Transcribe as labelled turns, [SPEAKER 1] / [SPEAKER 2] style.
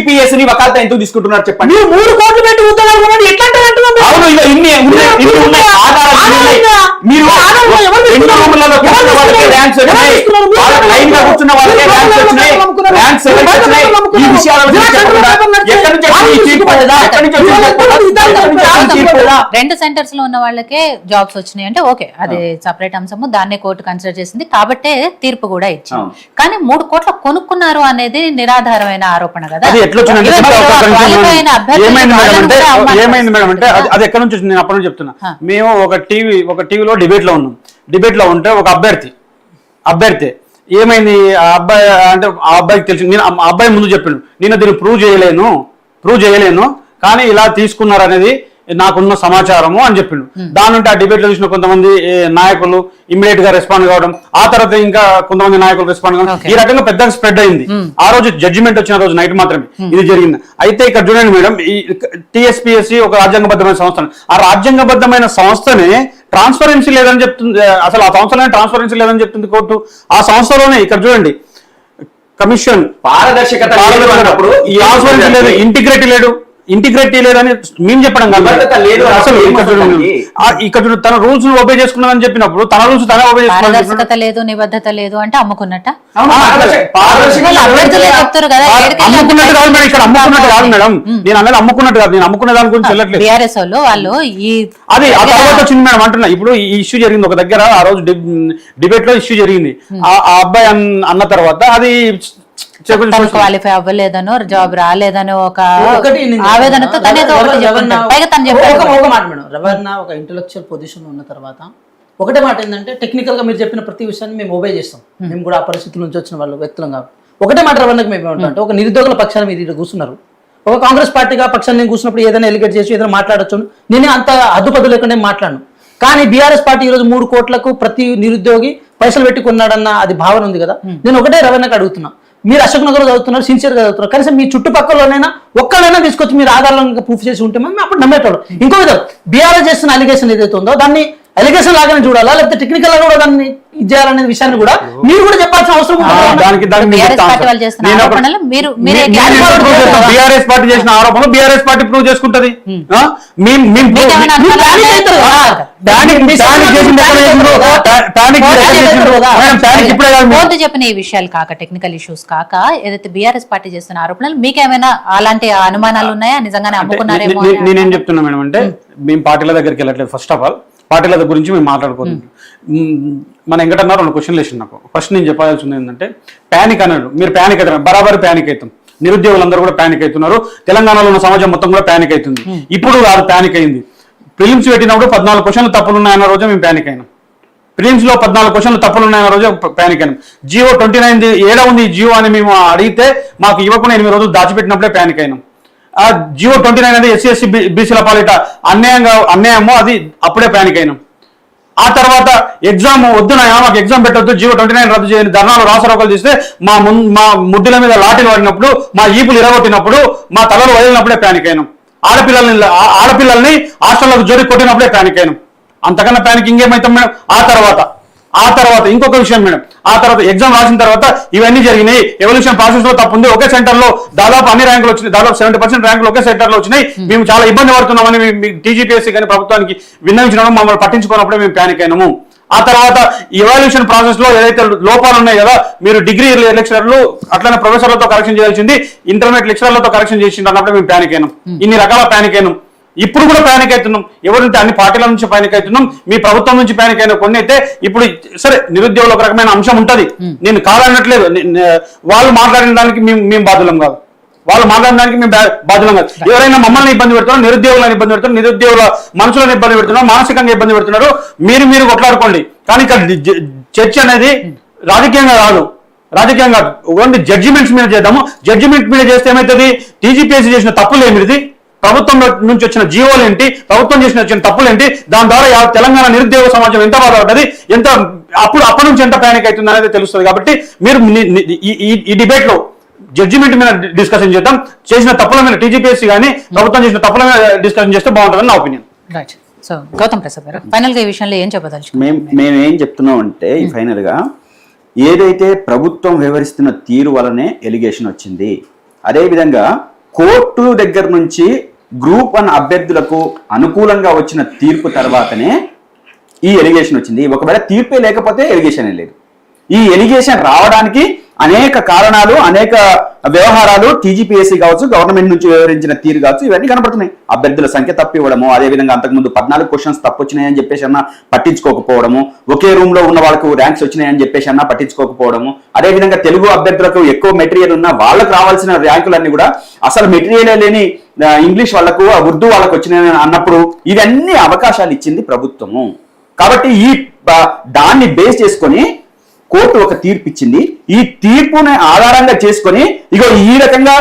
[SPEAKER 1] TGPS ని వకాల్తా ఎందుకు తీసుకుంటున్నారు చెప్పండి.
[SPEAKER 2] 3 కోట్లు పెట్టి ఉద్యోగాలు ఎట్లా
[SPEAKER 1] అవును, ఇన్ని ఉన్నాయి మీరు ర్యాంక్స్ వచ్చినాయి, లైన్ గా కూర్చున్న వాళ్ళకే ర్యాంక్స్ వచ్చినాయి, ర్యాంక్స్ వచ్చినాయి. ఈ విషయాల
[SPEAKER 3] రెండు సెంటర్స్ లో ఉన్న వాళ్ళకే జాబ్స్ వచ్చినాయి అంటే ఓకే, అది సపరేట్ అంశము, దాన్నే కోర్టు కన్సిడర్ చేసింది కాబట్టే తీర్పు కూడా ఇచ్చింది. కానీ 3 కోట్ల కొనుక్కున్నారు అనేది నిరాధారమైన ఆరోపణ కదా.
[SPEAKER 2] ఏమైంది మేడం అంటే అది ఎక్కడి నుంచి వచ్చింది నేను అప్పటి నుంచి చెప్తున్నా. మేము ఒక టీవీలో డిబేట్ లో ఉన్నాం. డిబేట్ లో ఉంటే ఒక అభ్యర్థి ఏమైంది ఆ అబ్బాయికి తెలిసి, నేను ఆ అబ్బాయి ముందు చెప్పాను నేను దీన్ని ప్రూవ్ చేయలేను కానీ ఇలా తీసుకున్నారు అనేది నాకున్న సమాచారము అని చెప్పిండు. దాని నుండి ఆ డిబేట్ లో చూసిన కొంతమంది నాయకులు ఇమ్మీడియట్ గా రెస్పాండ్ కావడం, ఆ తర్వాత ఇంకా కొంతమంది నాయకులు రెస్పాండ్ కావడం, ఈ రకంగా పెద్దగా స్ప్రెడ్ అయింది. ఆ రోజు జడ్జిమెంట్ వచ్చిన రోజు నైట్ మాత్రమే ఇది జరిగింది. అయితే ఇక్కడ చూడండి మేడం, ఈ టీఎస్పీఎస్సీ ఒక రాజ్యాంగబద్ధమైన సంస్థ. ఆ రాజ్యాంగబద్ధమైన సంస్థనే ట్రాన్స్పరెన్సీ లేదని చెప్తుంది. అసలు ఆ సంస్థలోనే ట్రాన్స్పరెన్సీ లేదని చెప్తుంది కోర్టు. ఆ సంస్థలోనే ఇక్కడ చూడండి కమిషన్ పారదర్శకత లేదు, ఇంటిగ్రిటీ లేదని మేము చెప్పడం కాదు. అసలు ఇక్కడ తన రూల్స్ ఒబే చేసుకున్నాదని చెప్పినప్పుడు తన రూల్స్ తనే ఒబే
[SPEAKER 3] చేసుకున్నాడు. లేదు, నిబద్ధత లేదు అంటే అమ్ముకున్నట్ట.
[SPEAKER 2] అమ్ముకున్నట్టు కాదు మేడం, ఇక్కడ అమ్ముకున్నట్టు కాదు మేడం. నేను అనేది అమ్ముకున్నట్టు కాదు, నేను అమ్ముకునే దాని గురించి వెళ్ళట్లేదు.
[SPEAKER 3] బీఆర్ఎస్ వాళ్ళు
[SPEAKER 2] అది ఆ తర్వాత వచ్చింది మేడం అంటున్నా. ఇప్పుడు ఈ ఇష్యూ జరిగింది ఒక దగ్గర, ఆ రోజు డిబేట్ లో ఇష్యూ జరిగింది. ఆ అబ్బాయి అన్న తర్వాత అది
[SPEAKER 3] క్వాలిఫై అవ్వలేదనో జాబ్ రాలేదనో ఒక ఆవేదనతో
[SPEAKER 4] రవణ ఒక ఇంటెలెక్చువల్ పొజిషన్ ఉన్న తర్వాత ఒకటే మాట ఏంటంటే టెక్నికల్ గా మీరు చెప్పిన ప్రతి విషయాన్ని మేము ఓబే చేస్తాం. మేము కూడా ఆ పరిస్థితుల నుంచి వచ్చిన వాళ్ళు వ్యక్తులం కాబట్టి ఒకటే మాట రవణకు మేము ఏమంటాం, ఒక నిరుద్యోగుల పక్షాన్ని మీరు ఇక్కడ కూర్చున్నారు, ఒక కాంగ్రెస్ పార్టీగా పక్షాన్ని నేను కూర్చున్నప్పుడు ఏదైనా ఎలిగేట్ చేసి ఏదైనా మాట్లాడచ్చు, నేనే అంత అడ్డుపద్దు లేకుండా మాట్లాడను. కానీ బీఆర్ఎస్ పార్టీ ఈరోజు 3 కోట్లకు ప్రతి నిరుద్యోగి పైసలు పెట్టి కొన్నాడన్న అది భావన ఉంది కదా. నేను ఒకటే రవణకు అడుగుతున్నా, మీరు అశోక్ నగర్ చదువుతున్నారు, సిన్సియర్గా చదువుతున్నారు, కనీసం మీ చుట్టుపక్కలనైనా ఒక్కడైనా తీసుకొచ్చి మీరు ఆధారాలను ప్రూఫ్ చేసి ఉంటే మేము అప్పుడు నమ్మేటోళ్ళు. ఇంకో విధంగా బీఆర్ఎస్ చేస్తున్న అలిగేషన్ ఏదైతే ఉందో దాన్ని అలిగేషన్ లాగానే చూడాలా, లేకపోతే టెక్నికల్ గా కూడా దాన్ని ఇది చేయాలనే విషయాన్ని కూడా మీరు కూడా చెప్పాల్సిన అవసరం
[SPEAKER 2] బీఆర్ఎస్ పార్టీ చేసిన ఆరోపణలు బీఆర్ఎస్ పార్టీ ప్రూవ్ చేసుకుంటది.
[SPEAKER 3] చెప్పిన ఈ విషయాలు కాక, టెక్నికల్ ఇష్యూస్ కాక, ఏదైతే బీఆర్ఎస్ పార్టీ చేస్తున్న ఆరోపణలు మీకేమైనా అలాంటి అనుమానాలు ఉన్నాయా? నిజంగానే అమ్ముకున్నారేమో?
[SPEAKER 2] నేనేం చెప్తున్నా మేడం అంటే మేము పార్టీల దగ్గరికి వెళ్ళట్లేదు. ఫస్ట్ ఆఫ్ ఆల్ పార్టీల గురించి మేము మాట్లాడుకోలేదు. మన వెంకటన్న 2 క్వశ్చన్లు వేసింది నాకు. ఫస్ట్ నేను చెప్పాల్సింది ఏంటంటే ప్యానిక్ అన్నాడు. మీరు ప్యానిక్ అవుతారు, బరాబర్ ప్యానిక్ అవుతాం. నిరుద్యోగులందరూ కూడా ప్యానిక్ అవుతున్నారు, తెలంగాణలో ఉన్న సమాజం మొత్తం కూడా ప్యానిక్ అవుతుంది. ఇప్పుడు కాదు ప్యానిక్ అయింది. ప్రిలిమ్స్ పెట్టినప్పుడు 14 క్వశ్చన్లు తప్పులు ఉన్నాయన్న రోజు మేము ప్యానిక్ అయినాం. ప్రిలిమ్స్ లో 14 క్వశ్చన్లు తప్పులు ఉన్నాయన్న రోజు ప్యానిక్ అయినాం. జియో 29 ఏడా ఉంది జియో అని మేము అడిగితే మాకు ఇవ్వకుండా 8 రోజులు దాచిపెట్టినప్పుడే ప్యానిక్ అయినాం. ఆ జియో 29 అనేది ఎస్సీ ఎస్టీ బీసీల పాలిట అన్యాయమో అది అప్పుడే ప్యానిక్ అయినాం. ఆ తర్వాత ఎగ్జామ్ వద్దునా, మాకు ఎగ్జామ్ పెట్టొద్దు, జియో 29 రద్దు చేయని ధర్నాలు రాసరోకలు తీస్తే మా ముద్దుల మీద లాఠీలు పడినప్పుడు, మా ఈపులు ఇరగొట్టినప్పుడు, మా తలలు వదిలినప్పుడే ప్యానిక్ అయినాం. ఆడపిల్లల్ని హాస్టల్లోకి జోడి కొట్టినప్పుడే ప్యానిక్ అయినాం. అంతకన్నా ప్యానిక్ ఇంకేమైతాం మేడం? ఆ తర్వాత ఇంకొక విషయం మేడం, ఆ తర్వాత ఎగ్జామ్ రాసిన తర్వాత ఇవన్నీ జరిగినాయి. ఎవల్యూషన్ ప్రాసెస్ లో తప్పు ఉంది. ఒకే సెంటర్ లో దాదాపు అన్ని ర్యాంకులు వచ్చినాయి, దాదాపు 70% ర్యాంకులు ఒకే సెంటర్ లో వచ్చినాయి. మేము చాలా ఇబ్బంది పడుతున్నామని టీజీపీఎస్సీ కానీ ప్రభుత్వానికి విన్నవించడం, మమ్మల్ని పట్టించుకున్నప్పుడే మేము ప్యానిక్ అయినాము. ఆ తర్వాత ఎవల్యూషన్ ప్రాసెస్ లో ఏదైతే లోపాలు ఉన్నాయి కదా, మీరు డిగ్రీ లెక్చరర్లు అట్లనే ప్రొఫెసర్లతో కరెక్షన్ చేయాల్సింది ఇంటర్మీడియట్ లెక్చరర్లతో కరెక్షన్ చేసిండు అన్నప్పుడు మేము ప్యానిక్ అయినాం. ఇన్ని రకాల ప్యానిక్ అయినాం. ఇప్పుడు కూడా ప్యానిక్ అవుతున్నాం. ఎవరంటే అన్ని పార్టీల నుంచి ప్యానిక్ అవుతున్నాం. మీ ప్రభుత్వం నుంచి ప్యానిక్ అయిన కొన్ని అయితే ఇప్పుడు సరే నిరుద్యోగులు ఒక రకమైన అంశం ఉంటది, నేను కాదనట్లేదు. వాళ్ళు మాట్లాడిన దానికి మేము బాధ్యులం కాదు, వాళ్ళు మాట్లాడడానికి మేము బాధ్యులం కాదు. ఎవరైనా మమ్మల్ని ఇబ్బంది పెడుతున్నారు, నిరుద్యోగులను ఇబ్బంది పెడుతున్నారు, నిరుద్యోగుల మనుషులను ఇబ్బంది పెడుతున్నారు, మానసికంగా ఇబ్బంది పెడుతున్నారు, మీరు కొట్లాడుకోండి. కానీ ఇక్కడ చర్చ అనేది రాజకీయంగా రాదు, రాజకీయంగా ఓన్లీ జడ్జిమెంట్స్ మీద చేద్దాము. జడ్జిమెంట్ మీద చేస్తే ఏమవుతుంది? టీజీపీఎస్సీ చేసిన తప్పులు ఏమిటి, ప్రభుత్వం నుంచి వచ్చిన జీవోలు ఏంటి, ప్రభుత్వం చేసిన తప్పులు ఏంటి, దాని ద్వారా తెలంగాణ నిరుద్యోగ సమాజం ఎంత బాధపడ్డది, ఎంత అప్పటి నుంచి ఎంత ప్యానిక్ అవుతుంది అనేది తెలుస్తుంది. కాబట్టి మీరు ఈ డిబేట్ లో జడ్జిమెంట్ మీద డిస్కషన్ చేద్దాం, చేసిన తప్పుల మీద టీజీపీఎస్సీ కానీ ప్రభుత్వం చేసిన తప్పుల మీద డిస్కషన్ చేస్తే బాగుంటుందని నా ఒపీనియన్.
[SPEAKER 3] సో గౌతమ్ ప్రసాద్ గారు ఫైనల్ గా ఈ విషయంలో ఏం చెప్పదలుచు?
[SPEAKER 1] మేము ఏం చెప్తున్నాం అంటే ఈ ఫైనల్ గా ఏదైతే ప్రభుత్వం వివరిస్తున్న తీరు వలనే ఎలిగేషన్ వచ్చింది, అదేవిధంగా కోర్టు దగ్గర నుంచి గ్రూప్ 1 అభ్యర్థులకు అనుకూలంగా వచ్చిన తీర్పు తర్వాతనే ఈ ఎలిగేషన్ వచ్చింది. ఒకవేళ తీర్పే లేకపోతే ఎలిగేషన్ లేదు. ఈ ఎలిగేషన్ రావడానికి అనేక కారణాలు, అనేక వ్యవహారాలు, టీజీపీఎస్సీ కావచ్చు, గవర్నమెంట్ నుంచి వివరించిన తీరు కావచ్చు, ఇవన్నీ కనపడుతున్నాయి. అభ్యర్థుల సంఖ్య తప్పు ఇవ్వడము, అదేవిధంగా అంతకుముందు 14 క్వశ్చన్స్ తప్పు వచ్చినాయని చెప్పేసి అన్నా పట్టించుకోకపోవడము, ఒకే రూమ్ లో ఉన్న వాళ్ళకు ర్యాంక్స్ వచ్చినాయని చెప్పేసి అన్నా పట్టించుకోకపోవడము, అదేవిధంగా తెలుగు అభ్యర్థులకు ఎక్కువ మెటీరియల్ ఉన్న వాళ్ళకు రావాల్సిన ర్యాంకులన్నీ కూడా అసలు మెటీరియల్ లేని ఇంగ్లీష్ వాళ్ళకు, ఉర్దూ వాళ్ళకు వచ్చినాయని అన్నప్పుడు ఇవన్నీ అవకాశాలు ఇచ్చింది ప్రభుత్వము. కాబట్టి ఈ దాన్ని బేస్ చేసుకొని కోర్టు ఒక తీర్పు ఇచ్చింది. ఈ తీర్పుని ఆధారంగా చేసుకొని ఇగో ఈ రకంగా